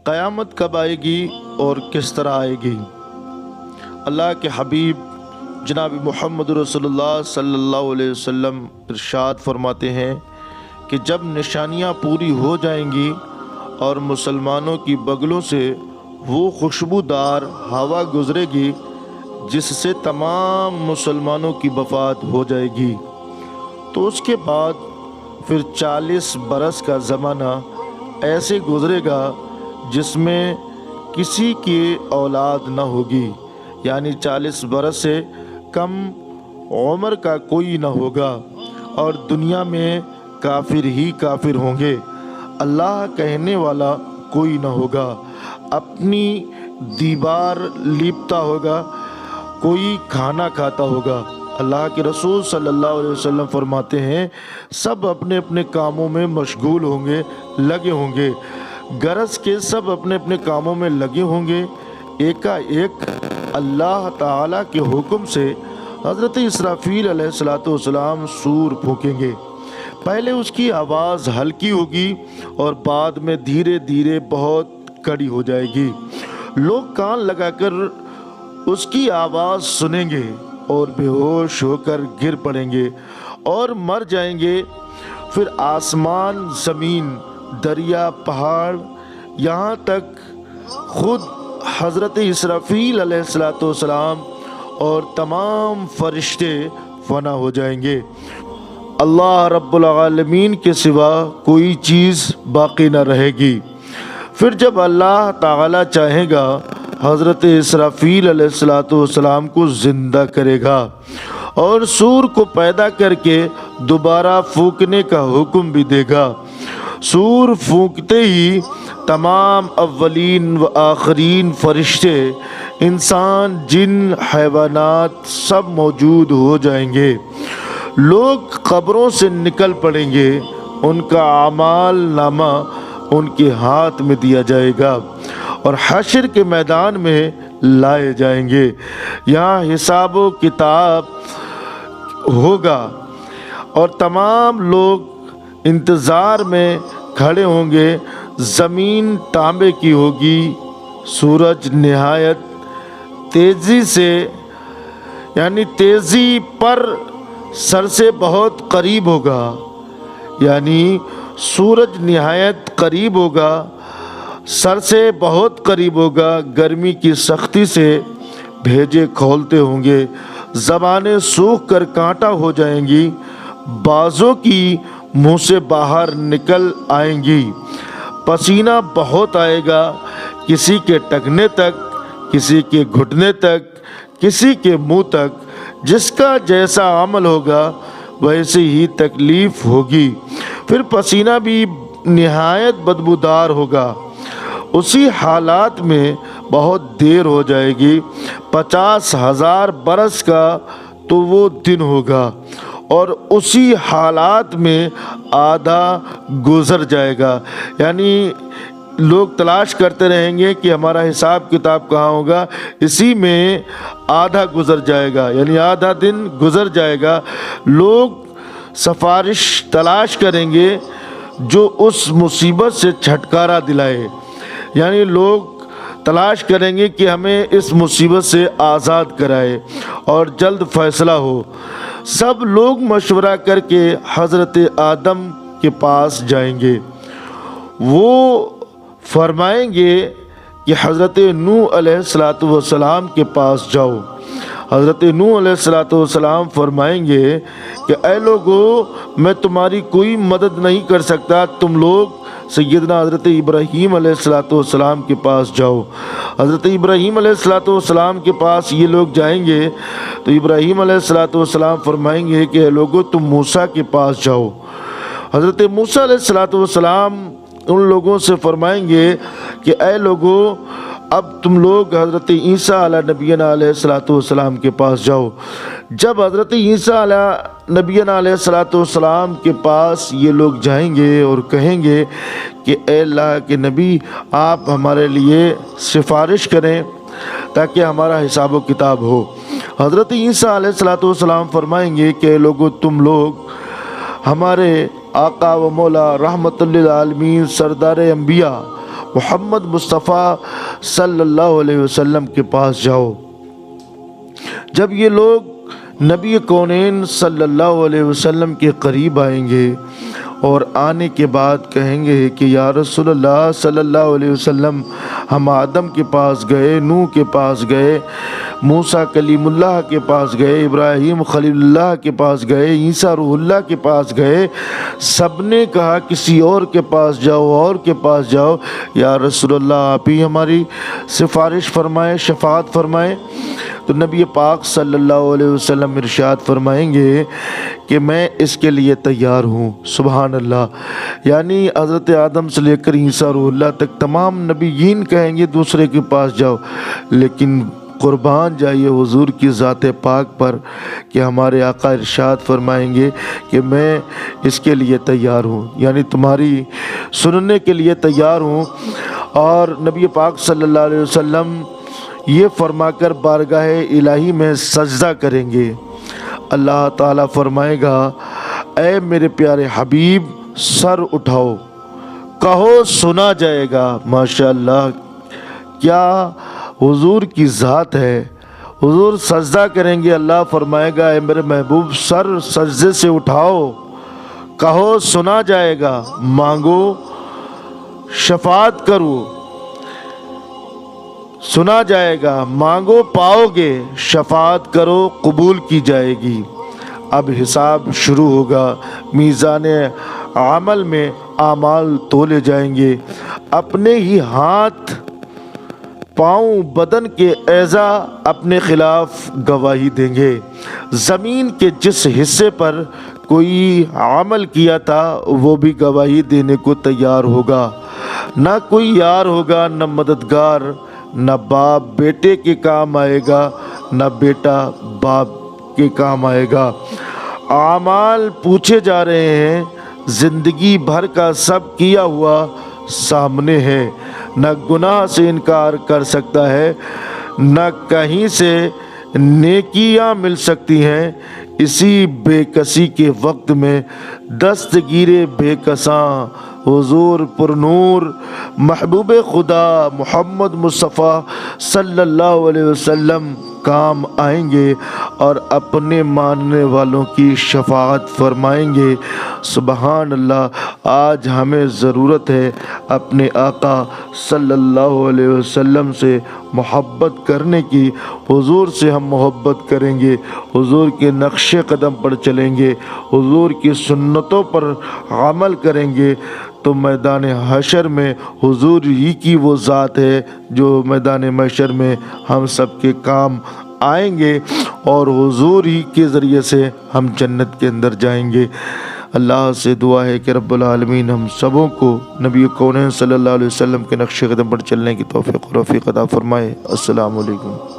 قیامت کب آئے گی اور کس طرح آئے گی؟ اللہ کے حبیب جناب محمد رسول اللہ صلی اللہ علیہ وسلم ارشاد فرماتے ہیں کہ جب نشانیاں پوری ہو جائیں گی اور مسلمانوں کی بغلوں سے وہ خوشبودار ہوا گزرے گی جس سے تمام مسلمانوں کی وفات ہو جائے گی، تو اس کے بعد پھر 40 برس کا زمانہ ایسے گزرے گا جس میں کسی کی اولاد نہ ہوگی، یعنی 40 برس سے کم عمر کا کوئی نہ ہوگا، اور دنیا میں کافر ہی کافر ہوں گے، اللہ کہنے والا کوئی نہ ہوگا، اپنی دیوار لیپتا ہوگا، کوئی کھانا کھاتا ہوگا۔ اللہ کے رسول صلی اللہ علیہ وسلم فرماتے ہیں سب اپنے اپنے کاموں میں مشغول ہوں گے، لگے ہوں گے، غرض کے سب اپنے اپنے کاموں میں لگے ہوں گے۔ ایک اللہ تعالیٰ کے حکم سے حضرت اسرافیل علیہ السلام سور پھونکیں گے۔ پہلے اس کی آواز ہلکی ہوگی اور بعد میں دھیرے دھیرے بہت کڑی ہو جائے گی۔ لوگ کان لگا کر اس کی آواز سنیں گے اور بے ہوش ہو کر گر پڑیں گے اور مر جائیں گے۔ پھر آسمان، زمین، دریا، پہاڑ، یہاں تک خود حضرت اسرافیل علیہ السلام اور تمام فرشتے فنا ہو جائیں گے۔ اللہ رب العالمین کے سوا کوئی چیز باقی نہ رہے گی۔ پھر جب اللہ تعالی چاہے گا حضرت اسرافیل علیہ السلام کو زندہ کرے گا اور سور کو پیدا کر کے دوبارہ پھونکنے کا حکم بھی دے گا۔ سور پھونکتے ہی تمام اولین و آخرین فرشتے، انسان، جن، حیوانات سب موجود ہو جائیں گے۔ لوگ قبروں سے نکل پڑیں گے، ان کا اعمال نامہ ان کے ہاتھ میں دیا جائے گا اور حشر کے میدان میں لائے جائیں گے۔ یہاں حساب و کتاب ہوگا اور تمام لوگ انتظار میں کھڑے ہوں گے۔ زمین تانبے کی ہوگی، سورج نہایت تیزی سے، یعنی تیزی پر سر سے بہت قریب ہوگا، یعنی سورج نہایت قریب ہوگا، سر سے بہت قریب ہوگا، گرمی کی سختی سے بھیجے کھولتے ہوں گے، زبانیں سوکھ کر کانٹا ہو جائیں گی، بازوں کی منہ سے باہر نکل آئیں گی، پسینہ بہت آئے گا، کسی کے ٹخنے تک، کسی کے گھٹنے تک، کسی کے منہ تک، جس کا جیسا عمل ہوگا ویسے ہی تکلیف ہوگی۔ پھر پسینہ بھی نہایت بدبودار ہوگا۔ اسی حالات میں بہت دیر ہو جائے گی، 50,000 برس کا تو وہ دن ہوگا اور اسی حالات میں آدھا گزر جائے گا، یعنی لوگ تلاش کرتے رہیں گے کہ ہمارا حساب کتاب کہاں ہوگا، اسی میں آدھا گزر جائے گا، یعنی آدھا دن گزر جائے گا۔ لوگ سفارش تلاش کریں گے جو اس مصیبت سے چھٹکارا دلائے، یعنی لوگ تلاش کریں گے کہ ہمیں اس مصیبت سے آزاد کرائے اور جلد فیصلہ ہو۔ سب لوگ مشورہ کر کے حضرت آدم کے پاس جائیں گے، وہ فرمائیں گے کہ حضرت نوح علیہ السلام کے پاس جاؤ۔ حضرت نوح علیہ السلام فرمائیں گے کہ اے لوگو، میں تمہاری کوئی مدد نہیں کر سکتا، تم لوگ سیدنا حضرت ابراہیم علیہ السلام کے پاس جاؤ۔ حضرت ابراہیم علیہ السلام کے پاس یہ لوگ جائیں گے تو ابراہیم علیہ السلام فرمائیں گے کہ اے لوگو، تم موسیٰ کے پاس جاؤ۔ حضرت موسیٰ علیہ السلام ان لوگوں سے فرمائیں گے کہ اے لوگو، اب تم لوگ حضرت عیسیٰ علیہ نبینا علیہ السلام کے پاس جاؤ۔ جب حضرت عیسیٰ علیہ نبینا علیہ السلام کے پاس یہ لوگ جائیں گے اور کہیں گے کہ اے اللہ کے نبی، آپ ہمارے لیے سفارش کریں تاکہ ہمارا حساب و کتاب ہو۔ حضرت عیسیٰ علیہ السلام فرمائیں گے کہ اے لوگو، تم لوگ ہمارے آقا و مولا رحمت للعالمین سردار انبیاء محمد مصطفیٰ صلی اللہ علیہ وسلم کے پاس جاؤ۔ جب یہ لوگ نبی کونین صلی اللہ علیہ وسلم کے قریب آئیں گے اور آنے کے بعد کہیں گے کہ یا رسول اللہ صلی اللہ علیہ وسلم، ہم آدم کے پاس گئے، نوح کے پاس گئے، موسیٰ کلیم اللہ کے پاس گئے، ابراہیم خلیل اللہ کے پاس گئے، عیسیٰ روح اللہ کے پاس گئے، سب نے کہا کسی اور کے پاس جاؤ، اور کے پاس جاؤ، یا رسول اللہ آپ ہی ہماری سفارش فرمائیں، شفاعت فرمائیں۔ تو نبی پاک صلی اللہ علیہ وسلم ارشاد فرمائیں گے کہ میں اس کے لیے تیار ہوں۔ سبحان اللہ۔ یعنی حضرت آدم سے لے کر عیسیٰ روح اللہ تک تمام نبیین کہیں گے دوسرے کے پاس جاؤ، لیکن قربان جائیے حضور کی ذات پاک پر کہ ہمارے آقا ارشاد فرمائیں گے کہ میں اس کے لیے تیار ہوں، یعنی تمہاری سننے کے لیے تیار ہوں۔ اور نبی پاک صلی اللہ علیہ وسلم یہ فرما کر بارگاہ الہی میں سجدہ کریں گے۔ اللہ تعالیٰ فرمائے گا اے میرے پیارے حبیب سر اٹھاؤ، کہو سنا جائے گا۔ ماشاءاللہ، کیا حضور کی ذات ہے۔ حضور سجدہ کریں گے، اللہ فرمائے گا اے میرے محبوب سر سجدے سے اٹھاؤ، کہو سنا جائے گا، مانگو شفاعت کرو سنا جائے گا، مانگو پاؤ گے، شفاعت کرو قبول کی جائے گی۔ اب حساب شروع ہوگا، میزان عمل میں اعمال تولے جائیں گے، اپنے ہی ہاتھ پاؤں بدن کے اعضاء اپنے خلاف گواہی دیں گے۔ زمین کے جس حصے پر کوئی عمل کیا تھا وہ بھی گواہی دینے کو تیار ہوگا، نہ کوئی یار ہوگا، نہ مددگار، نہ باپ بیٹے کے کام آئے گا، نہ بیٹا باپ کے کام آئے گا۔ اعمال پوچھے جا رہے ہیں، زندگی بھر کا سب کیا ہوا سامنے ہے، نہ گناہ سے انکار کر سکتا ہے، نہ کہیں سے نیکیاں مل سکتی ہیں۔ اسی بے کسی کے وقت میں دستگیر بے کساں حضور پر نور محبوب خدا محمد مصطفیٰ صلی اللہ علیہ وسلم کام آئیں گے اور اپنے ماننے والوں کی شفاعت فرمائیں گے۔ سبحان اللہ۔ آج ہمیں ضرورت ہے اپنے آقا صلی اللہ علیہ وسلم سے محبت کرنے کی۔ حضور سے ہم محبت کریں گے، حضور کے نقش قدم پر چلیں گے، حضور کی سنتوں پر عمل کریں گے، تو میدان حشر میں حضور ہی کی وہ ذات ہے جو میدان محشر میں ہم سب کے کام آئیں گے، اور حضور ہی کے ذریعے سے ہم جنت کے اندر جائیں گے۔ اللہ سے دعا ہے کہ رب العالمین ہم سبوں کو نبی کونین صلی اللہ علیہ وسلم کے نقش قدم پر چلنے کی توفیق و رفیق عطا فرمائے۔ السلام علیکم۔